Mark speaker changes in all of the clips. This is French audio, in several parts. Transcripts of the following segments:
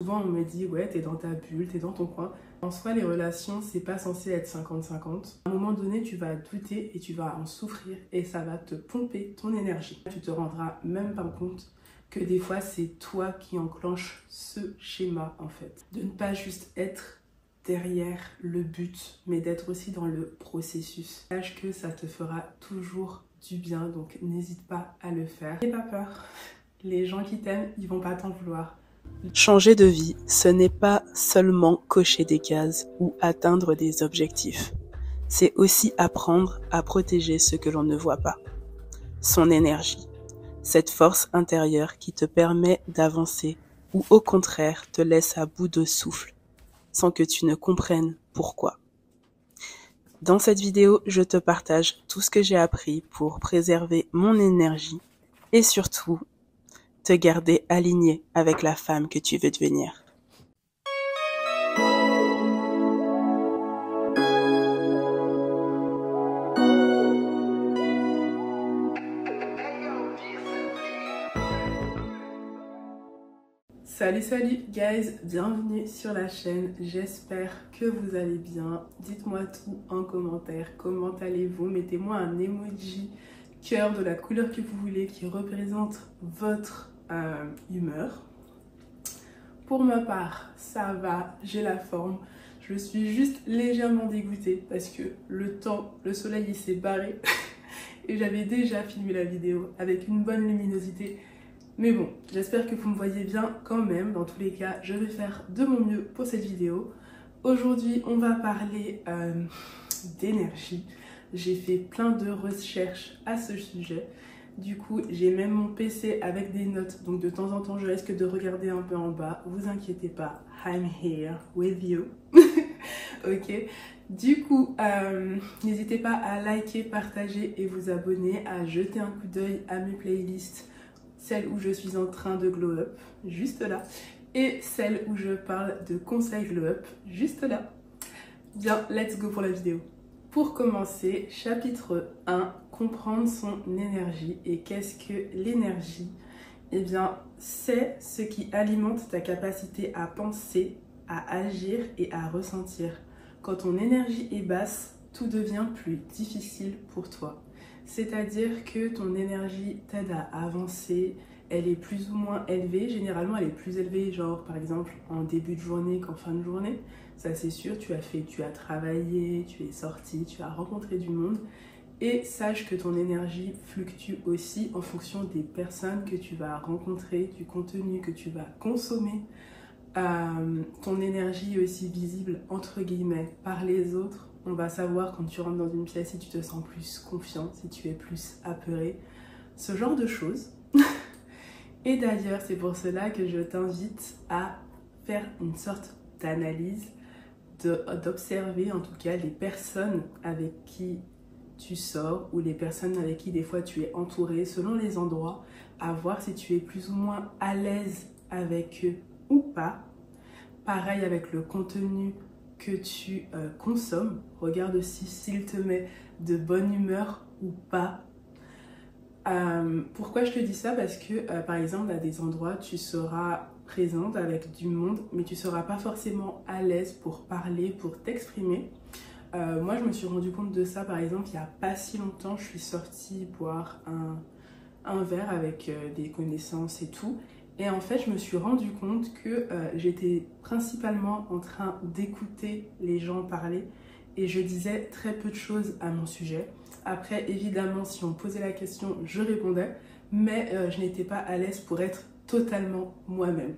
Speaker 1: Souvent, on me dit, ouais, t'es dans ta bulle, t'es dans ton coin. En soi, les relations, c'est pas censé être 50-50. À un moment donné, tu vas douter et tu vas en souffrir et ça va te pomper ton énergie. Tu te rendras même pas compte que des fois, c'est toi qui enclenche ce schéma, en fait. De ne pas juste être derrière le but, mais d'être aussi dans le processus. Sache que ça te fera toujours du bien, donc n'hésite pas à le faire. N'aie pas peur. Les gens qui t'aiment, ils vont pas t'en vouloir.
Speaker 2: Changer de vie, ce n'est pas seulement cocher des cases ou atteindre des objectifs. C'est aussi apprendre à protéger ce que l'on ne voit pas. Son énergie, cette force intérieure qui te permet d'avancer ou au contraire te laisse à bout de souffle, sans que tu ne comprennes pourquoi. Dans cette vidéo, je te partage tout ce que j'ai appris pour préserver mon énergie et surtout te garder aligné avec la femme que tu veux devenir.
Speaker 1: Salut guys, bienvenue sur la chaîne, j'espère que vous allez bien. Dites-moi tout en commentaire, comment allez-vous? Mettez-moi un emoji cœur de la couleur que vous voulez qui représente votre humeur. Pour ma part, ça va, j'ai la forme. Je suis juste légèrement dégoûtée parce que le soleil il s'est barré et j'avais déjà filmé la vidéo avec une bonne luminosité. Mais bon, j'espère que vous me voyez bien quand même. Dans tous les cas, je vais faire de mon mieux pour cette vidéo. Aujourd'hui, on va parler d'énergie. J'ai fait plein de recherches à ce sujet. Du coup, j'ai même mon PC avec des notes. Donc de temps en temps, je risque de regarder un peu en bas. Vous inquiétez pas, I'm here with you. Ok. Du coup, n'hésitez pas à liker, partager et vous abonner, à jeter un coup d'œil à mes playlists. Celle où je suis en train de glow up, juste là, et celle où je parle de conseils glow up, juste là. Bien, let's go pour la vidéo. Pour commencer, chapitre 1, comprendre son énergie. Et qu'est-ce que l'énergie? Eh bien, c'est ce qui alimente ta capacité à penser, à agir et à ressentir. Quand ton énergie est basse, tout devient plus difficile pour toi. C'est-à-dire que ton énergie t'aide à avancer, elle est plus ou moins élevée. Généralement, elle est plus élevée, genre par exemple en début de journée qu'en fin de journée. Ça c'est sûr, tu as travaillé, tu es sorti, tu as rencontré du monde. Et sache que ton énergie fluctue aussi en fonction des personnes que tu vas rencontrer, du contenu que tu vas consommer. Ton énergie est aussi visible entre guillemets par les autres. On va savoir quand tu rentres dans une pièce si tu te sens plus confiant, si tu es plus apeuré, ce genre de choses. Et d'ailleurs, c'est pour cela que je t'invite à faire une sorte d'analyse, d'observer en tout cas les personnes avec qui tu sors ou les personnes avec qui des fois tu es entouré, selon les endroits, à voir si tu es plus ou moins à l'aise avec eux ou pas. Pareil avec le contenu que tu consommes. Regarde aussi s'il te met de bonne humeur ou pas. Pourquoi je te dis ça? Parce que par exemple à des endroits tu seras présente avec du monde mais tu seras pas forcément à l'aise pour parler, pour t'exprimer. Moi je me suis rendu compte de ça par exemple il n'y a pas si longtemps. Je suis sortie boire un verre avec des connaissances et tout. Et en fait, je me suis rendu compte que j'étais principalement en train d'écouter les gens parler et je disais très peu de choses à mon sujet. Après, évidemment, si on me posait la question, je répondais, mais je n'étais pas à l'aise pour être totalement moi-même.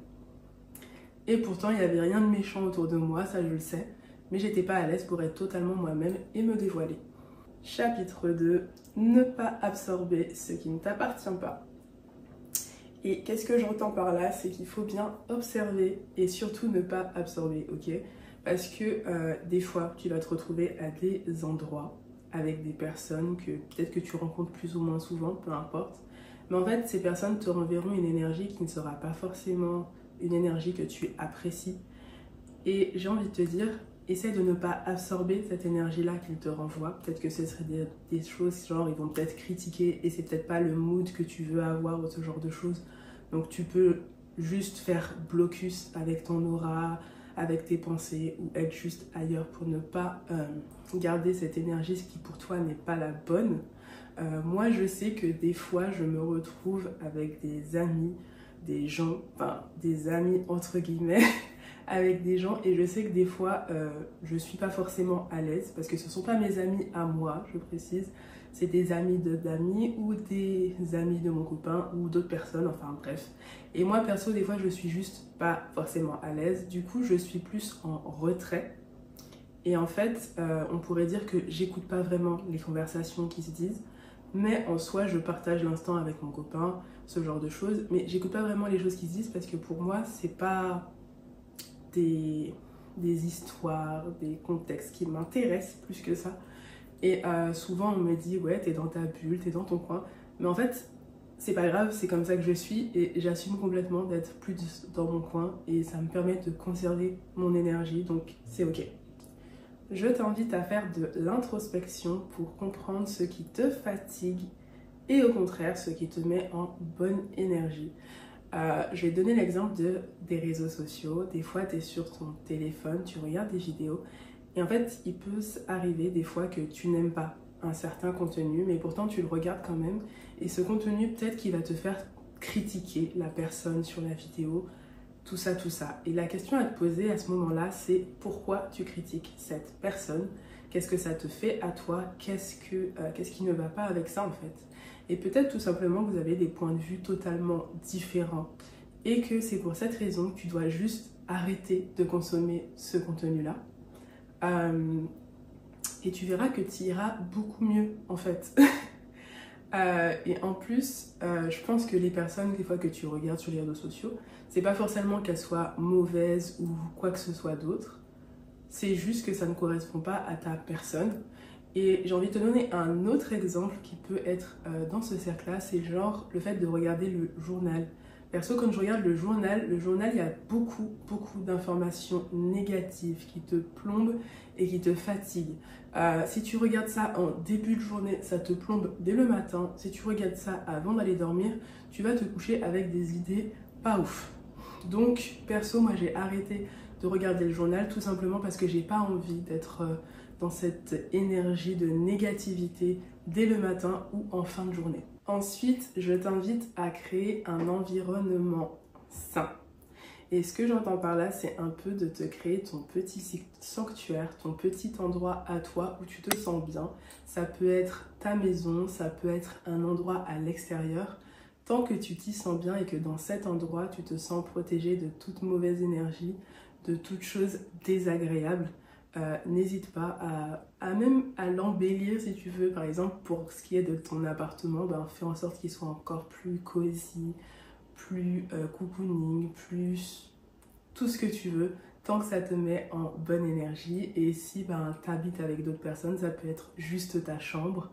Speaker 1: Et pourtant, il n'y avait rien de méchant autour de moi, ça je le sais, mais j'étais pas à l'aise pour être totalement moi-même et me dévoiler. Chapitre 2, ne pas absorber ce qui ne t'appartient pas. Et qu'est-ce que j'entends par là? C'est qu'il faut bien observer et surtout ne pas absorber, ok? Parce que des fois, tu vas te retrouver à des endroits avec des personnes que peut-être que tu rencontres plus ou moins souvent, peu importe. Mais en fait, ces personnes te renverront une énergie qui ne sera pas forcément une énergie que tu apprécies. Et j'ai envie de te dire, essaie de ne pas absorber cette énergie-là qu'ils te renvoient. Peut-être que ce serait des choses genre ils vont peut-être critiquer et c'est peut-être pas le mood que tu veux avoir ou ce genre de choses. Donc tu peux juste faire blocus avec ton aura, avec tes pensées ou être juste ailleurs pour ne pas garder cette énergie qui pour toi n'est pas la bonne. Moi je sais que des fois je me retrouve avec des amis, des gens, enfin des amis entre guillemets, avec des gens et je sais que des fois je suis pas forcément à l'aise parce que ce sont pas mes amis à moi, je précise, c'est des amis d'amis ou des amis de mon copain ou d'autres personnes, enfin bref. Et moi perso des fois je suis juste pas forcément à l'aise, du coup je suis plus en retrait. Et en fait on pourrait dire que j'écoute pas vraiment les conversations qui se disent, mais en soi je partage l'instant avec mon copain, ce genre de choses, mais j'écoute pas vraiment les choses qui se disent parce que pour moi c'est pas des histoires, des contextes qui m'intéressent plus que ça. Et souvent on me dit ouais t'es dans ta bulle, t'es dans ton coin, mais en fait c'est pas grave, c'est comme ça que je suis et j'assume complètement d'être plus dans mon coin et ça me permet de conserver mon énergie, donc c'est ok. Je t'invite à faire de l'introspection pour comprendre ce qui te fatigue et au contraire ce qui te met en bonne énergie. Je vais te donner l'exemple des réseaux sociaux. Des fois, tu es sur ton téléphone, tu regardes des vidéos et en fait, il peut arriver des fois que tu n'aimes pas un certain contenu, mais pourtant tu le regardes quand même. Et ce contenu, peut-être qu'il va te faire critiquer la personne sur la vidéo, tout ça, tout ça. Et la question à te poser à ce moment-là, c'est pourquoi tu critiques cette personne? Qu'est-ce que ça te fait à toi? Qu'est-ce qui ne va pas avec ça en fait? Et peut-être tout simplement que vous avez des points de vue totalement différents et que c'est pour cette raison que tu dois juste arrêter de consommer ce contenu-là. Et tu verras que tu iras beaucoup mieux en fait. Et en plus, je pense que les personnes, des fois que tu regardes sur les réseaux sociaux, c'est pas forcément qu'elles soient mauvaises ou quoi que ce soit d'autre. C'est juste que ça ne correspond pas à ta personne. Et j'ai envie de te donner un autre exemple qui peut être dans ce cercle-là, c'est genre le fait de regarder le journal. Perso, quand je regarde le journal, il y a beaucoup d'informations négatives qui te plombent et qui te fatiguent. Si tu regardes ça en début de journée, ça te plombe dès le matin. Si tu regardes ça avant d'aller dormir, tu vas te coucher avec des idées pas ouf. Donc, perso, moi j'ai arrêté de regarder le journal tout simplement parce que j'ai pas envie d'être dans cette énergie de négativité dès le matin ou en fin de journée. Ensuite, je t'invite à créer un environnement sain. Et ce que j'entends par là, c'est un peu de te créer ton petit sanctuaire, ton petit endroit à toi où tu te sens bien. Ça peut être ta maison, ça peut être un endroit à l'extérieur. Tant que tu t'y sens bien et que dans cet endroit, tu te sens protégé de toute mauvaise énergie, de toute chose désagréable, n'hésite pas à l'embellir si tu veux. Par exemple, pour ce qui est de ton appartement, fais en sorte qu'il soit encore plus cosy, plus cocooning, plus tout ce que tu veux, tant que ça te met en bonne énergie. Et si tu habites avec d'autres personnes, ça peut être juste ta chambre.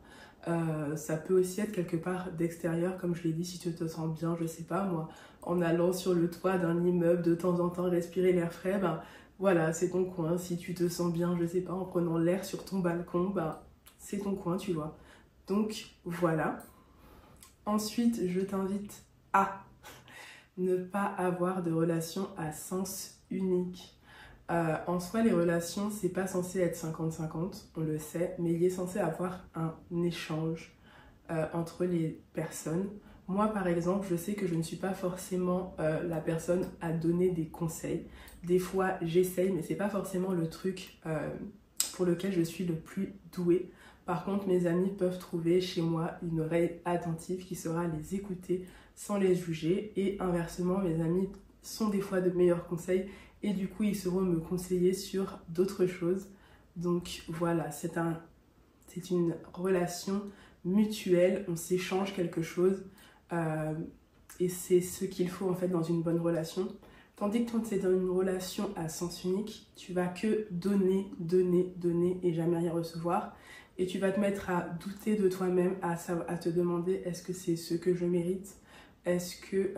Speaker 1: Ça peut aussi être quelque part d'extérieur, comme je l'ai dit, si tu te sens bien, je sais pas moi, en allant sur le toit d'un immeuble de temps en temps respirer l'air frais, voilà, c'est ton coin. Si tu te sens bien, je sais pas, en prenant l'air sur ton balcon, c'est ton coin, tu vois. Donc voilà. Ensuite, je t'invite à ne pas avoir de relations à sens unique. En soi, les relations, c'est pas censé être 50-50, on le sait, mais il est censé avoir un échange entre les personnes. Moi, par exemple, je sais que je ne suis pas forcément la personne à donner des conseils. Des fois, j'essaye, mais c'est pas forcément le truc pour lequel je suis le plus douée. Par contre, mes amis peuvent trouver chez moi une oreille attentive qui saura les écouter sans les juger. Et inversement, mes amis sont des fois de meilleurs conseils et du coup, ils sauront me conseiller sur d'autres choses. Donc voilà, c'est une relation mutuelle, on s'échange quelque chose et c'est ce qu'il faut en fait dans une bonne relation. Tandis que quand c'est dans une relation à sens unique, tu vas que donner et jamais rien recevoir. Et tu vas te mettre à douter de toi-même, à te demander est-ce que c'est ce que je mérite? Est-ce que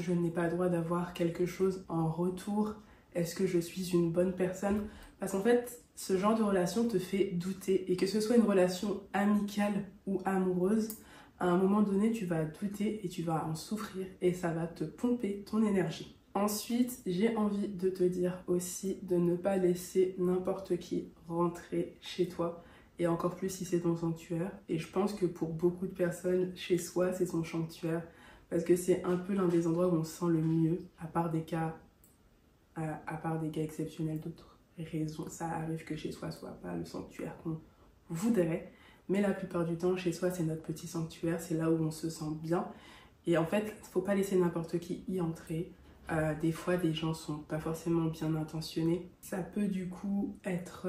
Speaker 1: je n'ai pas le droit d'avoir quelque chose en retour? Est-ce que je suis une bonne personne? Parce qu'en fait, ce genre de relation te fait douter. Et que ce soit une relation amicale ou amoureuse, à un moment donné, tu vas douter et tu vas en souffrir et ça va te pomper ton énergie. Ensuite, j'ai envie de te dire aussi de ne pas laisser n'importe qui rentrer chez toi et encore plus si c'est ton sanctuaire. Et je pense que pour beaucoup de personnes, chez soi, c'est son sanctuaire parce que c'est un peu l'un des endroits où on se sent le mieux, à part des cas exceptionnels d'autres raisons. Ça arrive que chez soi soit pas le sanctuaire qu'on voudrait, mais la plupart du temps, chez soi, c'est notre petit sanctuaire, c'est là où on se sent bien. Et en fait, il ne faut pas laisser n'importe qui y entrer. Des fois, des gens sont pas forcément bien intentionnés. Ça peut du coup être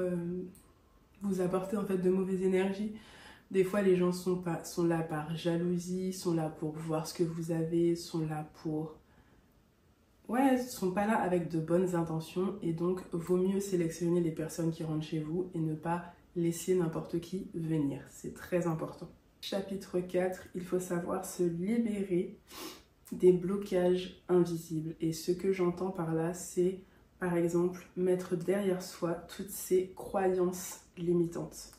Speaker 1: vous apporter en fait de mauvaises énergies. Des fois, les gens sont là par jalousie, sont là pour voir ce que vous avez, sont là pour... Ouais, sont pas là avec de bonnes intentions et donc vaut mieux sélectionner les personnes qui rentrent chez vous et ne pas laisser n'importe qui venir. C'est très important. Chapitre 4, il faut savoir se libérer des blocages invisibles. Et ce que j'entends par là, c'est par exemple mettre derrière soi toutes ces croyances limitantes.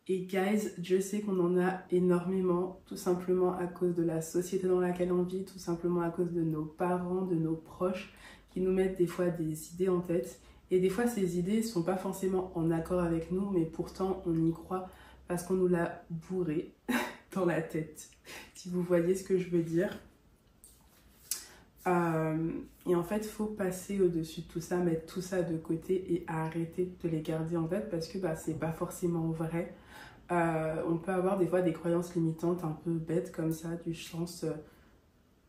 Speaker 1: Et guys, je sais qu'on en a énormément, tout simplement à cause de la société dans laquelle on vit, tout simplement à cause de nos parents, de nos proches, qui nous mettent des fois des idées en tête. Et des fois, ces idées ne sont pas forcément en accord avec nous, mais pourtant, on y croit parce qu'on nous l'a bourré dans la tête. Si vous voyez ce que je veux dire. Et en fait, il faut passer au-dessus de tout ça, mettre tout ça de côté et arrêter de les garder en tête parce que c'est pas forcément vrai. On peut avoir des fois des croyances limitantes un peu bêtes comme ça, du sens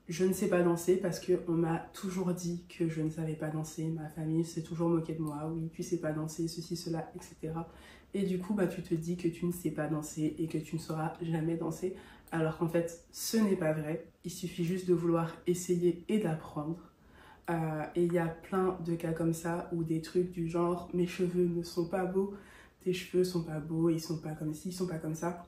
Speaker 1: je ne sais pas danser parce qu'on m'a toujours dit que je ne savais pas danser, ma famille s'est toujours moquée de moi, oui tu sais pas danser, ceci, cela, etc. Et du coup tu te dis que tu ne sais pas danser et que tu ne sauras jamais danser alors qu'en fait ce n'est pas vrai, il suffit juste de vouloir essayer et d'apprendre. Et il y a plein de cas comme ça où des trucs du genre mes cheveux ne sont pas beaux, tes cheveux sont pas beaux, ils sont pas comme ci, ils sont pas comme ça.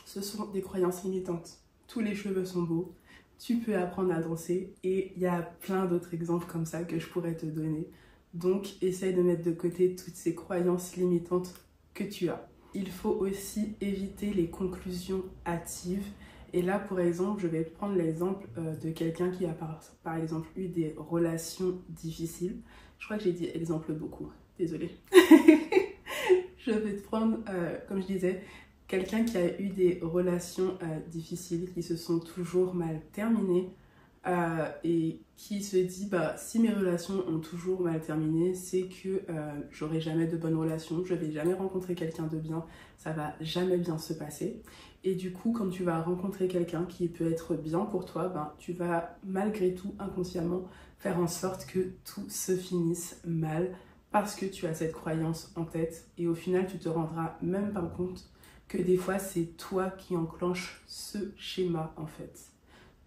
Speaker 1: Ce sont des croyances limitantes. Tous les cheveux sont beaux, tu peux apprendre à danser et il y a plein d'autres exemples comme ça que je pourrais te donner. Donc essaye de mettre de côté toutes ces croyances limitantes que tu as. Il faut aussi éviter les conclusions hâtives. Et là, par exemple, je vais prendre l'exemple de quelqu'un qui a par exemple eu des relations difficiles. Je crois que j'ai dit exemple beaucoup, désolée. Je vais te prendre, comme je disais, quelqu'un qui a eu des relations difficiles, qui se sont toujours mal terminées et qui se dit si mes relations ont toujours mal terminé, c'est que j'aurai jamais de bonnes relations, je vais jamais rencontrer quelqu'un de bien, ça va jamais bien se passer. Et du coup, quand tu vas rencontrer quelqu'un qui peut être bien pour toi, tu vas malgré tout inconsciemment faire en sorte que tout se finisse mal parce que tu as cette croyance en tête et au final tu te rendras même pas compte que des fois c'est toi qui enclenche ce schéma en fait.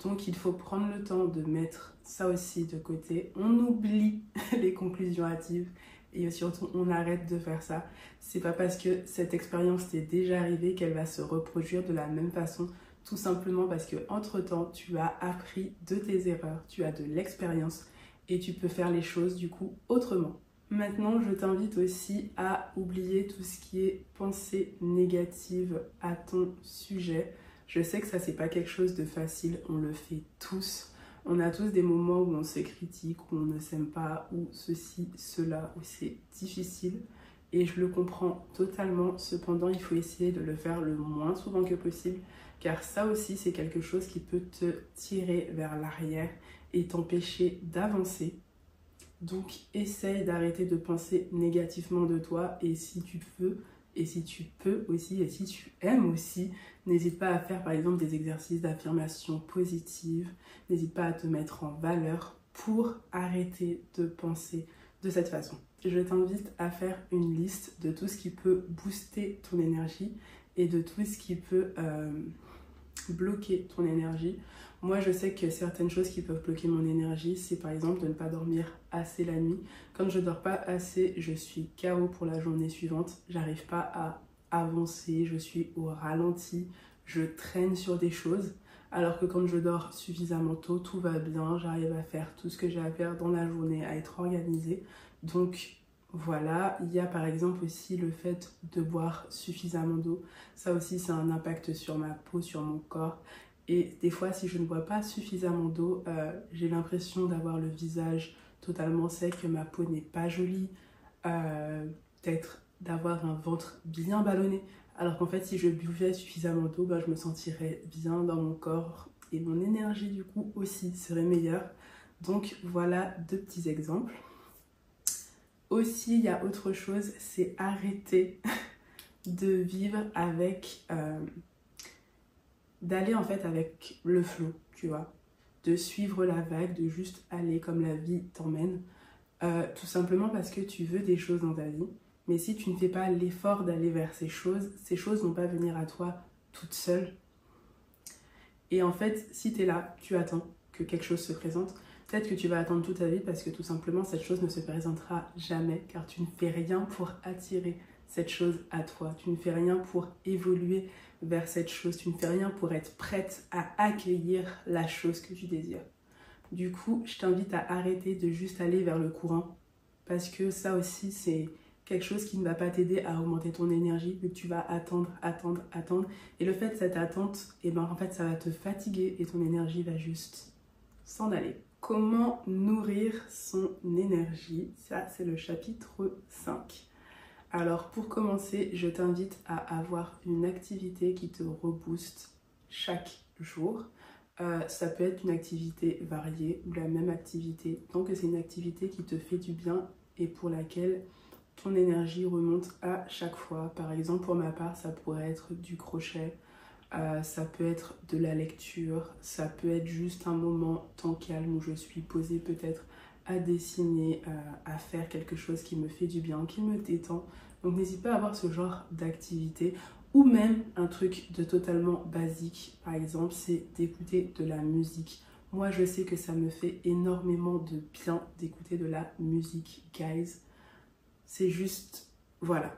Speaker 1: Donc il faut prendre le temps de mettre ça aussi de côté. On oublie les conclusions hâtives et surtout on arrête de faire ça. C'est pas parce que cette expérience t'est déjà arrivée qu'elle va se reproduire de la même façon. Tout simplement parce que entre temps tu as appris de tes erreurs, tu as de l'expérience et tu peux faire les choses du coup autrement. Maintenant, je t'invite aussi à oublier tout ce qui est pensée négative à ton sujet. Je sais que ça, c'est pas quelque chose de facile, on le fait tous. On a tous des moments où on se critique, où on ne s'aime pas, ou ceci, cela, où c'est difficile. Et je le comprends totalement, cependant, il faut essayer de le faire le moins souvent que possible, car ça aussi, c'est quelque chose qui peut te tirer vers l'arrière et t'empêcher d'avancer. Donc, essaye d'arrêter de penser négativement de toi et si tu veux, et si tu peux aussi, et si tu aimes aussi, n'hésite pas à faire par exemple des exercices d'affirmation positive, n'hésite pas à te mettre en valeur pour arrêter de penser de cette façon. Je t'invite à faire une liste de tout ce qui peut booster ton énergie et de tout ce qui peut bloquer ton énergie. Moi, je sais que certaines choses qui peuvent bloquer mon énergie, c'est par exemple de ne pas dormir assez la nuit. Quand je dors pas assez, je suis KO pour la journée suivante. J'arrive pas à avancer, je suis au ralenti, je traîne sur des choses. Alors que quand je dors suffisamment tôt, tout va bien, j'arrive à faire tout ce que j'ai à faire dans la journée, à être organisée. Donc Voilà, il y a par exemple aussi le fait de boire suffisamment d'eau. Ça aussi, c'est un impact sur ma peau, sur mon corps. Et des fois, si je ne bois pas suffisamment d'eau, j'ai l'impression d'avoir le visage totalement sec, que ma peau n'est pas jolie, peut-être d'avoir un ventre bien ballonné. Alors qu'en fait, si je buvais suffisamment d'eau, je me sentirais bien dans mon corps et mon énergie du coup aussi serait meilleure. Donc voilà 2 petits exemples. Aussi, il y a autre chose, c'est arrêter de vivre avec, d'aller en fait avec le flot, tu vois, de suivre la vague, de juste aller comme la vie t'emmène, tout simplement parce que tu veux des choses dans ta vie, mais si tu ne fais pas l'effort d'aller vers ces choses vont pas venir à toi toutes seules. Et en fait, si tu es là, tu attends que quelque chose se présente, peut-être que tu vas attendre toute ta vie parce que tout simplement cette chose ne se présentera jamais car tu ne fais rien pour attirer cette chose à toi. Tu ne fais rien pour évoluer vers cette chose. Tu ne fais rien pour être prête à accueillir la chose que tu désires. Du coup, je t'invite à arrêter de juste aller vers le courant parce que ça aussi c'est quelque chose qui ne va pas t'aider à augmenter ton énergie, vu que tu vas attendre. Et le fait de cette attente, en fait, ça va te fatiguer et ton énergie va juste s'en aller. Comment nourrir son énergie? Ça, c'est le chapitre 5. Alors, pour commencer, je t'invite à avoir une activité qui te rebooste chaque jour. Ça peut être une activité variée ou la même activité, tant que c'est une activité qui te fait du bien et pour laquelle ton énergie remonte à chaque fois. Par exemple, pour ma part, ça pourrait être du crochet, ça peut être de la lecture, ça peut être juste un moment temps calme où je suis posée peut-être à dessiner, à faire quelque chose qui me fait du bien, qui me détend. Donc n'hésite pas à avoir ce genre d'activité ou même un truc de totalement basique. Par exemple, c'est d'écouter de la musique. Moi, je sais que ça me fait énormément de bien d'écouter de la musique, guys. C'est juste, voilà.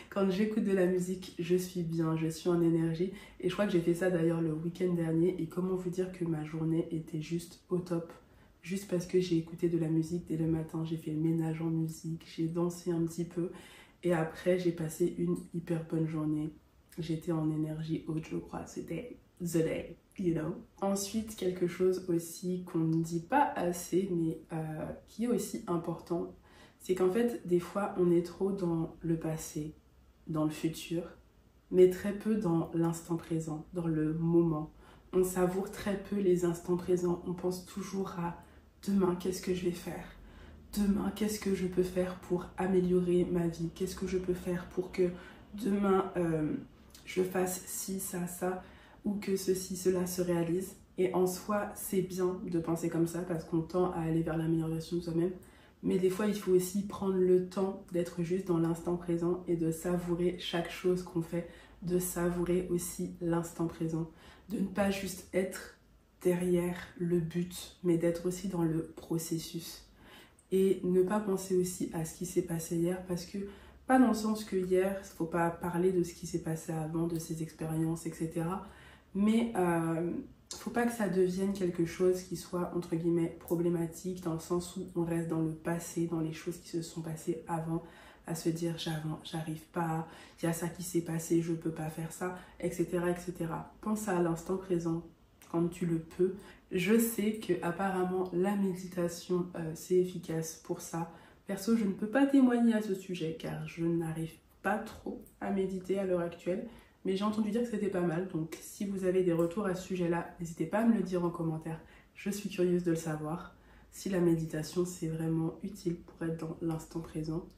Speaker 1: Quand j'écoute de la musique, je suis bien, je suis en énergie. Et je crois que j'ai fait ça d'ailleurs le week-end dernier. Et comment vous dire que ma journée était juste au top. Juste parce que j'ai écouté de la musique dès le matin. J'ai fait le ménage en musique, j'ai dansé un petit peu. Et après, j'ai passé une hyper bonne journée. J'étais en énergie haute, je crois. C'était the day, you know. Ensuite, quelque chose aussi qu'on ne dit pas assez, mais qui est aussi important, c'est qu'en fait, des fois, on est trop dans le passé, dans le futur, mais très peu dans l'instant présent, dans le moment. On savoure très peu les instants présents. On pense toujours à demain, qu'est-ce que je vais faire? Demain, qu'est-ce que je peux faire pour améliorer ma vie? Qu'est-ce que je peux faire pour que demain, je fasse ci, ça, ou que ceci, cela se réalise? Et en soi, c'est bien de penser comme ça parce qu'on tend à aller vers l'amélioration de soi-même. Mais des fois, il faut aussi prendre le temps d'être juste dans l'instant présent et de savourer chaque chose qu'on fait, de savourer aussi l'instant présent, de ne pas juste être derrière le but, mais d'être aussi dans le processus. Et ne pas penser aussi à ce qui s'est passé hier, parce que, pas dans le sens que hier, il ne faut pas parler de ce qui s'est passé avant, de ses expériences, etc. Mais faut pas que ça devienne quelque chose qui soit entre guillemets problématique dans le sens où on reste dans le passé, dans les choses qui se sont passées avant, à se dire j'arrive pas, il y a ça qui s'est passé, je peux pas faire ça, etc. etc. Pense à l'instant présent quand tu le peux. Je sais que apparemment la méditation c'est efficace pour ça. Perso, je ne peux pas témoigner à ce sujet car je n'arrive pas trop à méditer à l'heure actuelle. Mais j'ai entendu dire que c'était pas mal, donc si vous avez des retours à ce sujet-là, n'hésitez pas à me le dire en commentaire. Je suis curieuse de le savoir. Si la méditation, c'est vraiment utile pour être dans l'instant présent.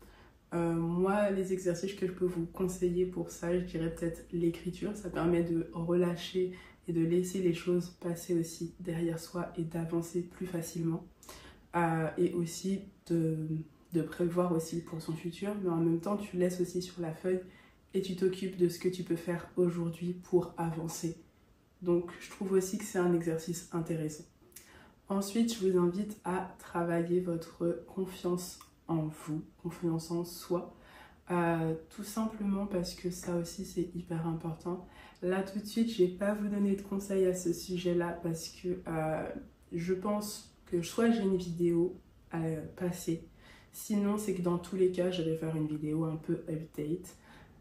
Speaker 1: Moi, les exercices que je peux vous conseiller pour ça, je dirais peut-être l'écriture. Ça permet de relâcher et de laisser les choses passer aussi derrière soi et d'avancer plus facilement. Et aussi de prévoir aussi pour son futur, mais en même temps, tu laisses aussi sur la feuille et tu t'occupes de ce que tu peux faire aujourd'hui pour avancer. Donc, je trouve aussi que c'est un exercice intéressant. Ensuite, je vous invite à travailler votre confiance en vous, confiance en soi. Tout simplement parce que ça aussi, c'est hyper important. Là, tout de suite, je ne vais pas vous donner de conseils à ce sujet-là parce que je pense que soit j'ai une vidéo à passer Sinon, c'est que dans tous les cas, je vais faire une vidéo un peu update.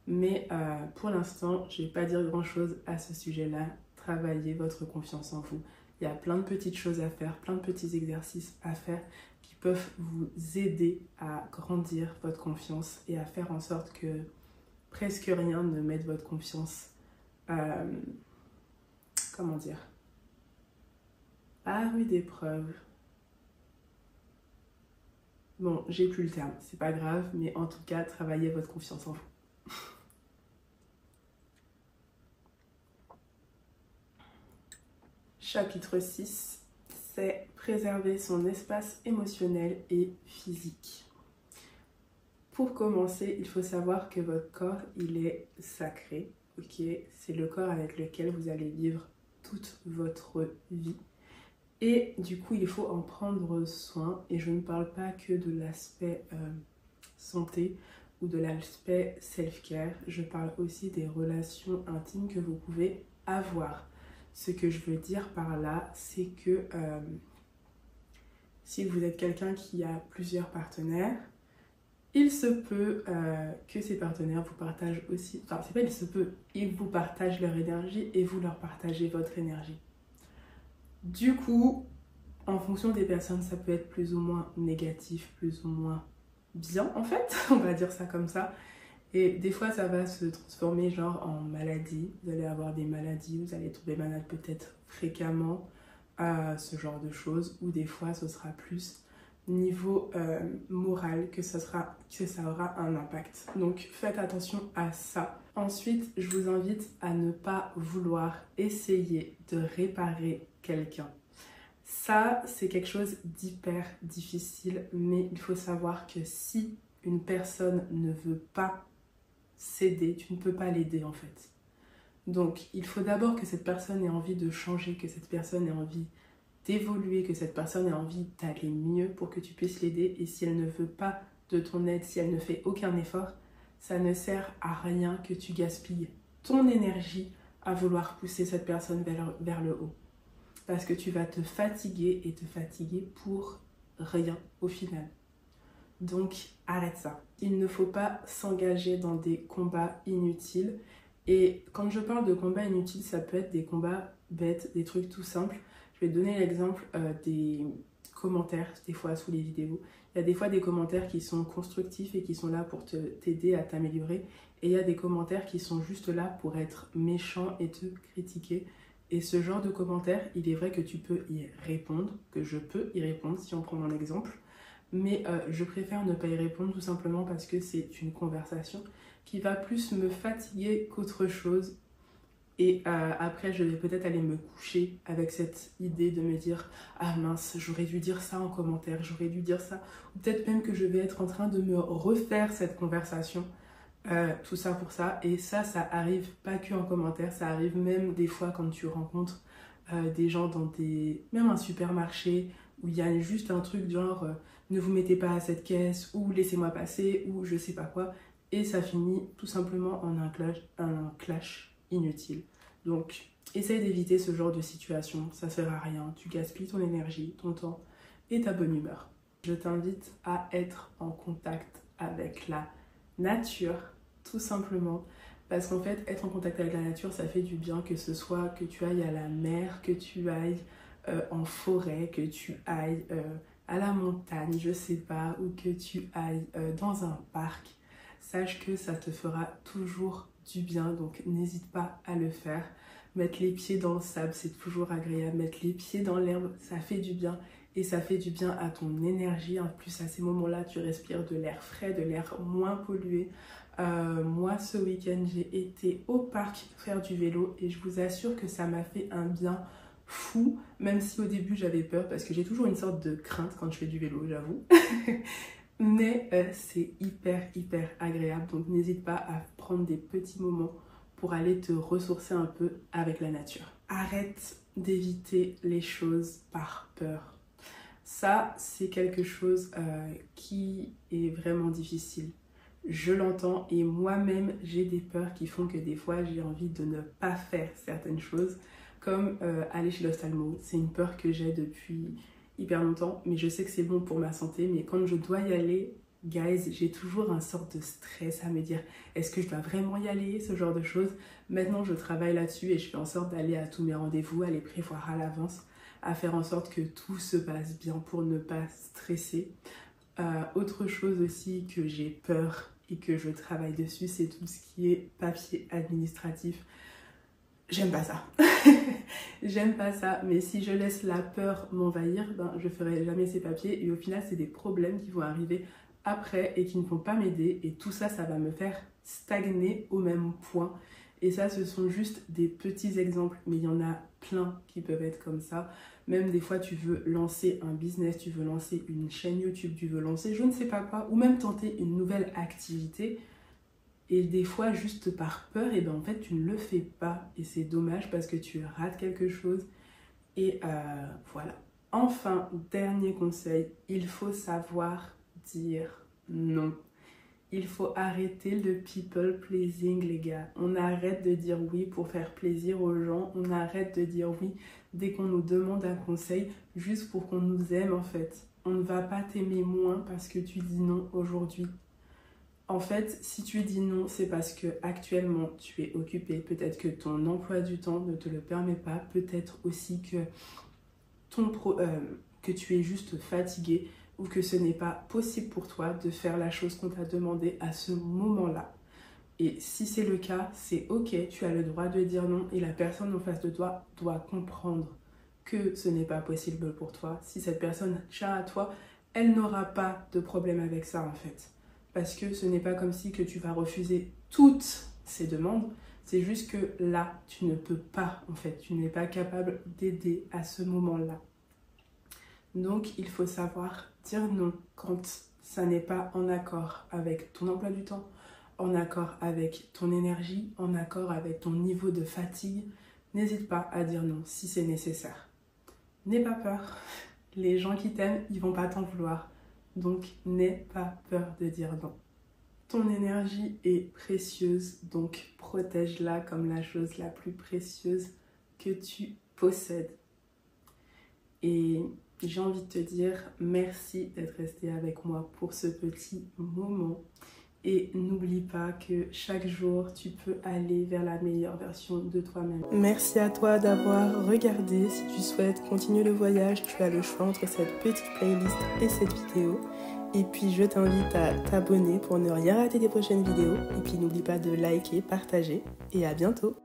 Speaker 1: Mais pour l'instant, je ne vais pas dire grand-chose à ce sujet-là. Travaillez votre confiance en vous. Il y a plein de petites choses à faire, plein de petits exercices à faire qui peuvent vous aider à grandir votre confiance et à faire en sorte que presque rien ne mette votre confiance, comment dire, à rude épreuve. Bon, j'ai plus le terme, c'est pas grave, mais en tout cas, travaillez votre confiance en vous. Chapitre 6, c'est préserver son espace émotionnel et physique. Pour commencer, il faut savoir que votre corps, il est sacré, ok? C'est le corps avec lequel vous allez vivre toute votre vie. Et du coup, il faut en prendre soin. Et je ne parle pas que de l'aspect santé ou de l'aspect self-care. Je parle aussi des relations intimes que vous pouvez avoir. Ce que je veux dire par là, c'est que si vous êtes quelqu'un qui a plusieurs partenaires, il se peut que ces partenaires vous partagent aussi, enfin c'est pas il se peut, ils vous partagent leur énergie et vous leur partagez votre énergie. Du coup, en fonction des personnes, ça peut être plus ou moins négatif, plus ou moins bien en fait, on va dire ça comme ça. Et des fois, ça va se transformer genre en maladie. Vous allez avoir des maladies, vous allez tomber malade peut-être fréquemment, ce genre de choses. Ou des fois, ce sera plus niveau moral que ça aura un impact. Donc, faites attention à ça. Ensuite, je vous invite à ne pas vouloir essayer de réparer quelqu'un. Ça, c'est quelque chose d'hyper difficile, mais il faut savoir que si une personne ne veut pas céder, tu ne peux pas l'aider en fait. Donc il faut d'abord que cette personne ait envie de changer, que cette personne ait envie d'évoluer, que cette personne ait envie d'aller mieux pour que tu puisses l'aider. Et si elle ne veut pas de ton aide, si elle ne fait aucun effort, ça ne sert à rien que tu gaspilles ton énergie à vouloir pousser cette personne vers le haut. Parce que tu vas te fatiguer et te fatiguer pour rien au final. Donc, arrête ça. Il ne faut pas s'engager dans des combats inutiles. Et quand je parle de combats inutiles, ça peut être des combats bêtes, des trucs tout simples. Je vais te donner l'exemple des commentaires, des fois sous les vidéos. Il y a des fois des commentaires qui sont constructifs et qui sont là pour t'aider à t'améliorer. Et il y a des commentaires qui sont juste là pour être méchants et te critiquer. Et ce genre de commentaires, il est vrai que tu peux y répondre, que je peux y répondre si on prend mon exemple. Mais je préfère ne pas y répondre tout simplement parce que c'est une conversation qui va plus me fatiguer qu'autre chose. Et après, je vais peut-être aller me coucher avec cette idée de me dire « Ah mince, j'aurais dû dire ça en commentaire, j'aurais dû dire ça. » Ou peut-être même que je vais être en train de me refaire cette conversation. Tout ça pour ça. Et ça arrive pas que en commentaire, ça arrive même des fois quand tu rencontres des gens dans même un supermarché où il y a juste un truc genre ne vous mettez pas à cette caisse ou laissez-moi passer ou je sais pas quoi. Et ça finit tout simplement en un clash inutile. Donc, essaye d'éviter ce genre de situation, ça sert à rien. Tu gaspilles ton énergie, ton temps et ta bonne humeur. Je t'invite à être en contact avec la nature, tout simplement. Parce qu'en fait, être en contact avec la nature, ça fait du bien, que ce soit que tu ailles à la mer, que tu ailles en forêt, que tu ailles à la montagne, je sais pas, ou que tu ailles dans un parc. Sache que ça te fera toujours du bien, donc n'hésite pas à le faire. Mettre les pieds dans le sable, c'est toujours agréable. Mettre les pieds dans l'herbe, ça fait du bien. Et ça fait du bien à ton énergie. En plus, à ces moments-là, tu respires de l'air frais, de l'air moins pollué. Moi, ce week-end, j'ai été au parc faire du vélo et je vous assure que ça m'a fait un bien fou, même si au début j'avais peur parce que j'ai toujours une sorte de crainte quand je fais du vélo, j'avoue. Mais c'est hyper agréable, donc n'hésite pas à prendre des petits moments pour aller te ressourcer un peu avec la nature. Arrête d'éviter les choses par peur. Ça, c'est quelque chose qui est vraiment difficile. Je l'entends et moi-même, j'ai des peurs qui font que des fois, j'ai envie de ne pas faire certaines choses, comme aller chez l'ophtalmo. C'est une peur que j'ai depuis hyper longtemps, mais je sais que c'est bon pour ma santé. Mais quand je dois y aller, guys, j'ai toujours un sorte de stress à me dire est-ce que je dois vraiment y aller, ce genre de choses. Maintenant, je travaille là-dessus et je fais en sorte d'aller à tous mes rendez-vous, à les prévoir à l'avance, à faire en sorte que tout se passe bien pour ne pas stresser. Autre chose aussi que j'ai peur et que je travaille dessus, c'est tout ce qui est papier administratif. J'aime pas ça. J'aime pas ça, mais si je laisse la peur m'envahir, ben, je ferai jamais ces papiers et au final, c'est des problèmes qui vont arriver après et qui ne vont pas m'aider et tout ça, ça va me faire stagner au même point. Et ça, ce sont juste des petits exemples, mais il y en a plein qui peuvent être comme ça. Même des fois, tu veux lancer un business, tu veux lancer une chaîne YouTube, tu veux lancer je ne sais pas quoi, ou même tenter une nouvelle activité. Et des fois, juste par peur, et ben en fait, tu ne le fais pas. Et c'est dommage parce que tu rates quelque chose. Et voilà. Enfin, dernier conseil, il faut savoir dire non. Il faut arrêter le people pleasing, les gars. On arrête de dire oui pour faire plaisir aux gens. On arrête de dire oui dès qu'on nous demande un conseil, juste pour qu'on nous aime en fait. On ne va pas t'aimer moins parce que tu dis non aujourd'hui. En fait, si tu dis non, c'est parce que actuellement tu es occupé. Peut-être que ton emploi du temps ne te le permet pas. Peut-être aussi que, que tu es juste fatigué ou que ce n'est pas possible pour toi de faire la chose qu'on t'a demandé à ce moment-là. Et si c'est le cas, c'est ok, tu as le droit de dire non et la personne en face de toi doit comprendre que ce n'est pas possible pour toi. Si cette personne tient à toi, elle n'aura pas de problème avec ça en fait. Parce que ce n'est pas comme si que tu vas refuser toutes ces demandes. C'est juste que là, tu ne peux pas en fait. Tu n'es pas capable d'aider à ce moment-là. Donc, il faut savoir dire non quand ça n'est pas en accord avec ton emploi du temps, en accord avec ton énergie, en accord avec ton niveau de fatigue. N'hésite pas à dire non si c'est nécessaire. N'aie pas peur. Les gens qui t'aiment, ils vont pas t'en vouloir. Donc, n'aie pas peur de dire non. Ton énergie est précieuse, donc protège-la comme la chose la plus précieuse que tu possèdes. Et j'ai envie de te dire merci d'être resté avec moi pour ce petit moment. Et n'oublie pas que chaque jour, tu peux aller vers la meilleure version de toi-même. Merci à toi d'avoir regardé. Si tu souhaites continuer le voyage, tu as le choix entre cette petite playlist et cette vidéo. Et puis, je t'invite à t'abonner pour ne rien rater des prochaines vidéos. Et puis, n'oublie pas de liker, partager. Et à bientôt!